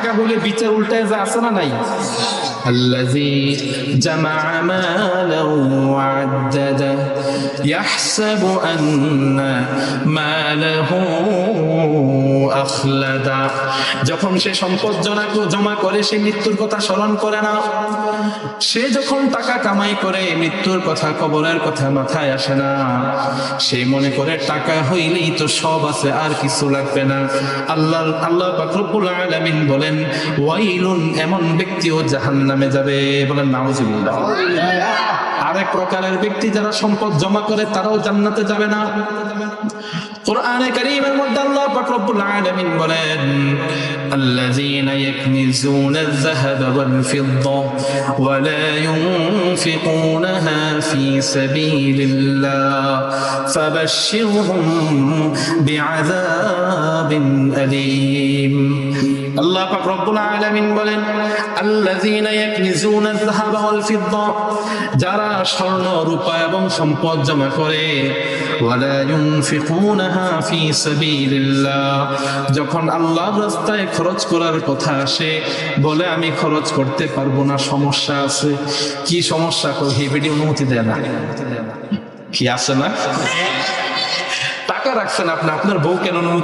টাকা হলে বিচার উল্টায় যা আছে না নাই? الذي جمع مالا وعدده يحسب أن ماله أخلده যখন সে সম্পদ জমা করে সে মৃত্যুর কথা স্মরণ করে না। সে যখন টাকা কামাই করে মৃত্যুর কথা, কবরের কথা মাথায় আসে না। সে মনে করে টাকা হইলেই তো সব আছে, আর কিছু লাগবে না। আল্লাহ পাক রব্বুল আলামিন বলেন, ওয়াইলুন, এমন ব্যক্তিও জাহান্নামে যাবে। বলেন নাউজুবিল্লাহ। আরেক প্রকারের ব্যক্তি যারা সম্পদ জমা করে তারাও জান্নাতে যাবে না। কোরআনে কারীমের মধ্যে আল্লাহ পাক রব্বুল আলামিন বলেন, আল্লাযীনা ইয়াকনিজুনা আয-যাহাবা ওয়াল-ফিদ্দা ওয়া লা ইউনফিকুনাহা ফী সাবীলিল্লাহ ফাবাশশিরহুম বিআযাবিন আলীম। আল্লাহ পাক রব্বুল আলামিন বলেন, আল্লাযীনা ইয়াকনিজুনা আয-যাহাবা ওয়াল-ফিদ্দা, যারা স্বর্ণ রূপা এবং সম্পদ জমা করে, ওয়া লা ইউনফিকুনাহা ফী সাবীলিল্লাহ, যখন আল্লাহর রাস্তায় খরচ করার কথা আসে বলে আমি খরচ করতে পারবো না, সমস্যা আছে। কি সমস্যা? কই ভিডিও অনুমতি দেয় না। কি আছে না? টাকা রাখছেন আপনি, আপনার বউ কেন অনুমতি